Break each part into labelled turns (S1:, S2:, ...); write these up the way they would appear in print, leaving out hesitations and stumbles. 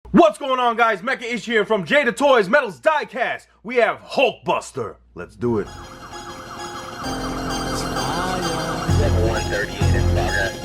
S1: What's going on, guys? Mecha Ish here from Jada Toys Metals Diecast. We have HULKBUSTER. Let's do it.
S2: Level 138 in progress.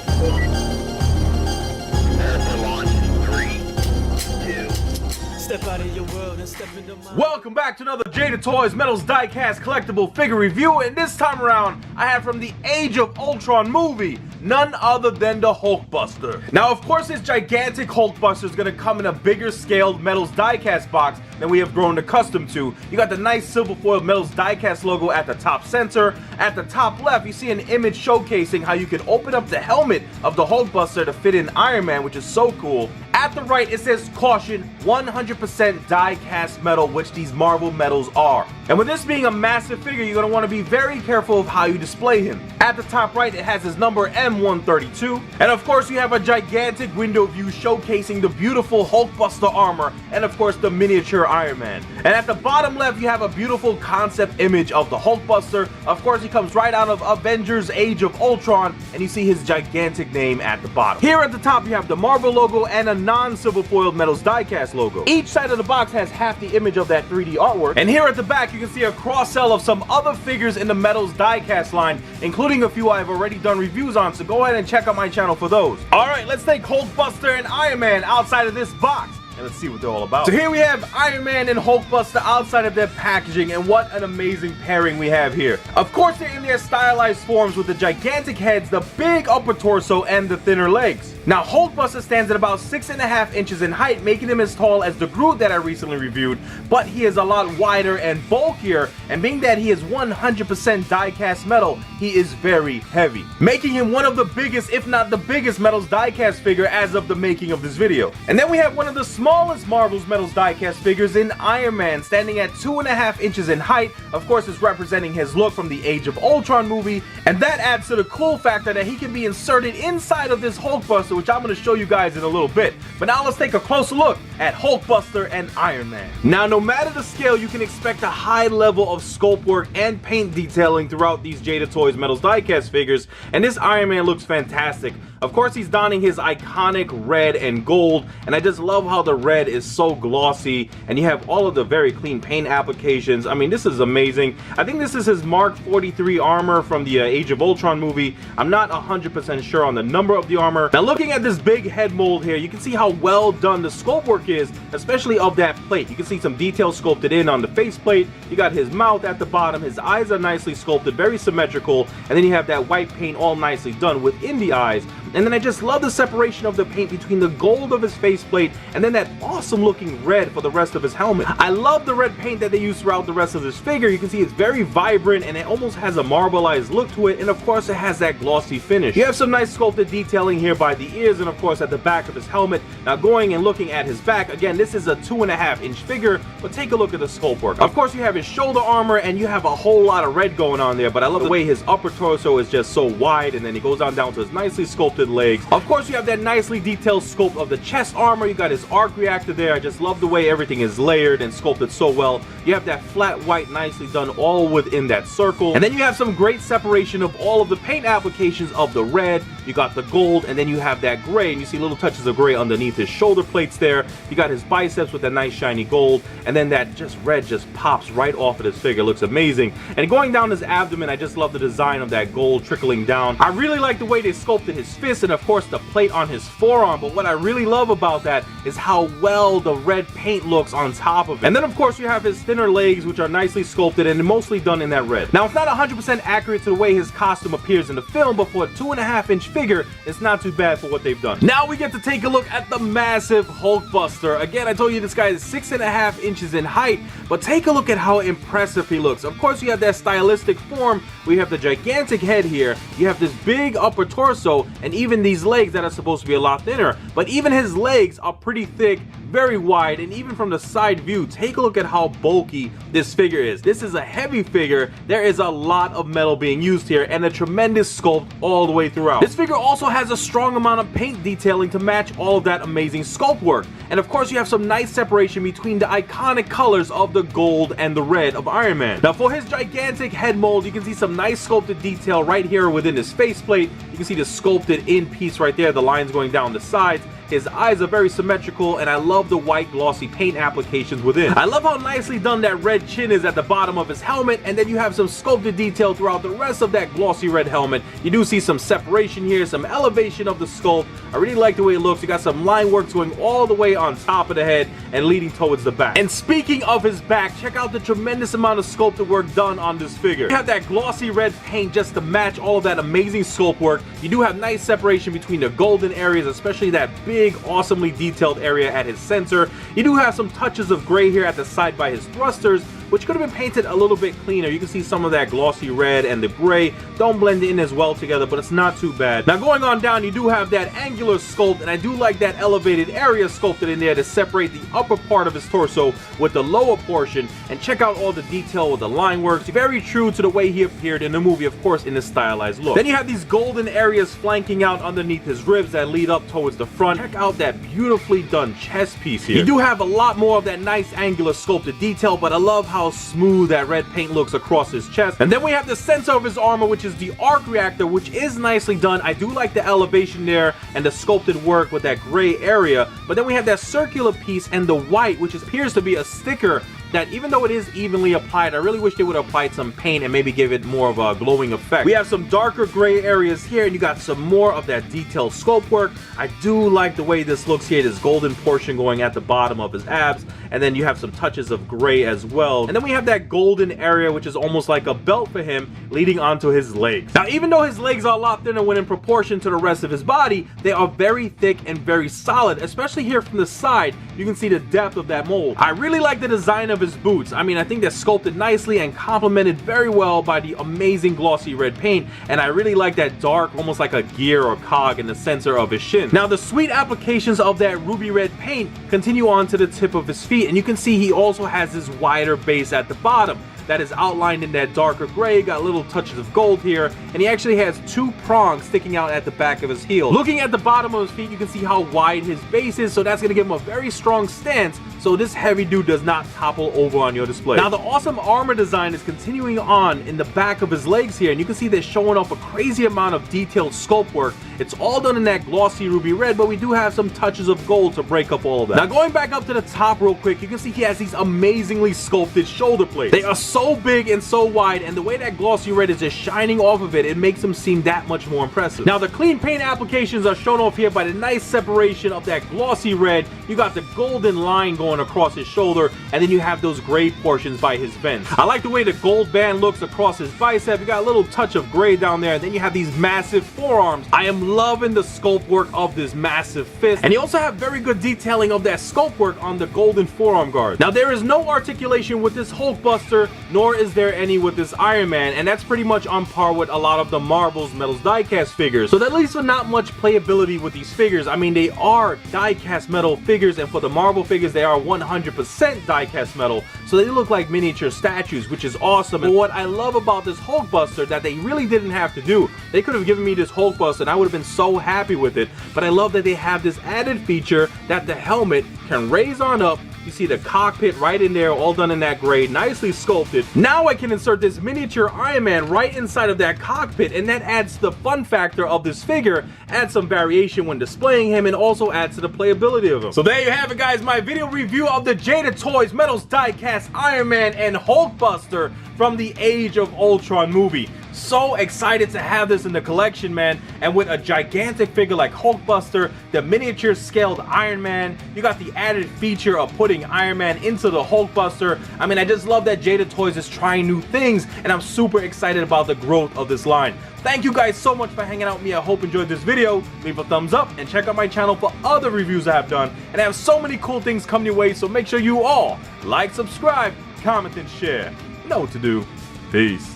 S2: Prepare for launch in 3, 2.
S3: Step out of your world and step into mine.
S1: Welcome back to another Jada Toys Metals Diecast collectible figure review, and this time around I have from the Age of Ultron movie none other than the HULKBUSTER. Now, of course, this gigantic HULKBUSTER is going to come in a bigger scaled Metals Diecast box than we have grown accustomed to. You got the nice silver foil Metals Diecast logo at the top center. At the top left, you see an image showcasing how you can open up the helmet of the HULKBUSTER to fit in Iron Man, which is so cool. At the right, it says caution, 100% die-cast metal, which these Marvel metals are. And with this being a massive figure, you're going to want to be very careful of how you display him. At the top right, it has his number M132. And of course, you have a gigantic window view showcasing the beautiful HULKBUSTER armor and of course the miniature Iron Man. And at the bottom left, you have a beautiful concept image of the HULKBUSTER. Of course, he comes right out of Avengers Age of Ultron, and you see his gigantic name at the bottom. Here at the top, you have the Marvel logo and a non-silver foiled Metals Diecast logo. Each side of the box has half the image of that 3D artwork. And here at the back, you can see a cross-sell of some other figures in the Metals Diecast line, including a few I've already done reviews on, so go ahead and check out my channel for those. Alright, let's take HULKBUSTER and Iron Man outside of this box, and let's see what they're all about. So here we have Iron Man and HULKBUSTER outside of their packaging, and what an amazing pairing we have here. Of course, they're in their stylized forms with the gigantic heads, the big upper torso, and the thinner legs. Now, HULKBUSTER stands at about 6.5 inches in height, making him as tall as the Groot that I recently reviewed, but he is a lot wider and bulkier, and being that he is 100% die-cast metal, he is very heavy, making him one of the biggest, if not the biggest, Metals Diecast figure as of the making of this video. And then we have one of the smallest Marvel's Metals Diecast figures in Iron Man, standing at 2.5 inches in height. Of course, it's representing his look from the Age of Ultron movie, and that adds to the cool factor that he can be inserted inside of this HULKBUSTER, which I'm going to show you guys in a little bit. But now let's take a closer look at HULKBUSTER and Iron Man. Now, no matter the scale, you can expect a high level of sculpt work and paint detailing throughout these Jada Toys Metals Diecast figures, and this Iron Man looks fantastic. Of course, he's donning his iconic red and gold, and I just love how the red is so glossy, and you have all of the very clean paint applications. I mean, this is amazing. I think this is his Mark 43 armor from the Age of Ultron movie. I'm not 100% sure on the number of the armor. Now, looking at this big head mold here, you can see how well done the sculpt work is, especially of that plate. You can see some detail sculpted in on the faceplate. You got his mouth at the bottom. His eyes are nicely sculpted, very symmetrical, and then you have that white paint all nicely done within the eyes. And then I just love the separation of the paint between the gold of his faceplate and then that awesome looking red for the rest of his helmet. I love the red paint that they use throughout the rest of this figure. You can see it's very vibrant and it almost has a marbleized look to it, and of course it has that glossy finish. You have some nice sculpted detailing here by the ears and of course at the back of his helmet. Now, going and looking at his back, again, this is a 2.5 inch figure, but take a look at the sculpt work. Of course, you have his shoulder armor and you have a whole lot of red going on there, but I love the way his upper torso is just so wide, and then he goes on down to his nicely sculpted legs. Of course, you have that nicely detailed sculpt of the chest armor. You got his arc reactor there. I just love the way everything is layered and sculpted so well. You have that flat white nicely done all within that circle, and then you have some great separation of all of the paint applications of the red. You got the gold, and then you have that gray, and you see little touches of gray underneath his shoulder plates there. You got his biceps with that nice shiny gold, and then that just red just pops right off of his figure. Looks amazing. And going down his abdomen, I just love the design of that gold trickling down. I really like the way they sculpted his fist and of course the plate on his forearm, but what I really love about that is how well the red paint looks on top of it. And then of course you have his thinner legs, which are nicely sculpted and mostly done in that red. Now, it's not 100% accurate to the way his costume appears in the film, but for a 2.5 inch figure, it's not too bad for what they've done. Now we get to take a look at the massive HULKBUSTER. Again, I told you this guy is 6.5 inches in height, but take a look at how impressive he looks. Of course, you have that stylistic form. We have the gigantic head here. You have this big upper torso, and even these legs that are supposed to be a lot thinner, but even his legs are pretty thick, very wide, and even from the side view, take a look at how bulky this figure is. This is a heavy figure. There is a lot of metal being used here and a tremendous sculpt all the way throughout. This figure also has a strong amount of paint detailing to match all of that amazing sculpt work. And of course, you have some nice separation between the iconic colors of the gold and the red of Iron Man. Now, for his gigantic head mold, you can see some nice sculpted detail right here within his faceplate. You can see the sculpted in piece right there, the lines going down the sides. His eyes are very symmetrical, and I love the white glossy paint applications within. I love how nicely done that red chin is at the bottom of his helmet, and then you have some sculpted detail throughout the rest of that glossy red helmet. You do see some separation here, some elevation of the sculpt. I really like the way it looks. You got some line work going all the way on top of the head and leading towards the back. And speaking of his back, check out the tremendous amount of sculpted work done on this figure. You have that glossy red paint just to match all of that amazing sculpt work. You do have nice separation between the golden areas, especially that big, awesomely detailed area at his center. You do have some touches of gray here at the side by his thrusters, which could have been painted a little bit cleaner. You can see some of that glossy red and the gray don't blend in as well together, but it's not too bad. Now going on down, you do have that angular sculpt, and I do like that elevated area sculpted in there to separate the upper part of his torso with the lower portion. And check out all the detail with the line works. Very true to the way he appeared in the movie, of course, in this stylized look. Then you have these golden areas flanking out underneath his ribs that lead up towards the front. Check out that beautifully done chest piece here. You do have a lot more of that nice angular sculpted detail, but I love how smooth that red paint looks across his chest. And then we have the center of his armor, which is the arc reactor, which is nicely done. I do like the elevation there and the sculpted work with that gray area. But then we have that circular piece and the white, which appears to be a sticker that, even though it is evenly applied, I really wish they would have applied some paint and maybe give it more of a glowing effect. We have some darker gray areas here, and you got some more of that detailed sculpt work. I do like the way this looks here, this golden portion going at the bottom of his abs, and then you have some touches of gray as well. And then we have that golden area, which is almost like a belt for him, leading onto his legs. Now, even though his legs are a lot thinner when in proportion to the rest of his body, they are very thick and very solid, especially here from the side. You can see the depth of that mold. I really like the design of his boots. I mean, I think they're sculpted nicely and complemented very well by the amazing glossy red paint, and I really like that dark, almost like a gear or cog in the center of his shin. Now, the sweet applications of that ruby red paint continue on to the tip of his feet, and you can see he also has this wider base at the bottom that is outlined in that darker gray, got little touches of gold here, and he actually has two prongs sticking out at the back of his heel. Looking at the bottom of his feet, you can see how wide his base is, so that's going to give him a very strong stance, so this heavy dude does not topple over on your display. Now, the awesome armor design is continuing on in the back of his legs here, and you can see they're showing off a crazy amount of detailed sculpt work. It's all done in that glossy ruby red, but we do have some touches of gold to break up all of that. Now, going back up to the top real quick, you can see he has these amazingly sculpted shoulder plates. They are so big and so wide, and the way that glossy red is just shining off of it, it makes them seem that much more impressive. Now, the clean paint applications are shown off here by the nice separation of that glossy red. You got the golden line going across his shoulder, and then you have those gray portions by his vents. I like the way the gold band looks across his bicep. You got a little touch of gray down there, and then you have these massive forearms. I am loving the sculpt work of this massive fist, and you also have very good detailing of that sculpt work on the golden forearm guard. Now, there is no articulation with this Hulkbuster, nor is there any with this Iron Man, and that's pretty much on par with a lot of the Marvel's Metals diecast figures. So that leaves for not much playability with these figures. I mean, they are diecast metal figures, and for the Marvel figures, they are 100% diecast metal, so they look like miniature statues, which is awesome. But what I love about this Hulkbuster that they really didn't have to do, they could have given me this Hulkbuster and I would have been so happy with it, but I love that they have this added feature that the helmet can raise on up. You see the cockpit right in there, all done in that gray, nicely sculpted. Now I can insert this miniature Iron Man right inside of that cockpit, and that adds to the fun factor of this figure, adds some variation when displaying him, and also adds to the playability of him. So there you have it, guys, my video review of the Jada Toys Metals Diecast Iron Man and Hulkbuster from the Age of Ultron movie. So excited to have this in the collection, man. And with a gigantic figure like Hulkbuster, the miniature scaled Iron Man, you got the added feature of putting Iron Man into the Hulkbuster. I mean, I just love that Jada Toys is trying new things, and I'm super excited about the growth of this line. Thank you guys so much for hanging out with me. I hope you enjoyed this video. Leave a thumbs up and check out my channel for other reviews I have done. And I have so many cool things coming your way, so make sure you all like, subscribe, comment, and share. You know what to do. Peace.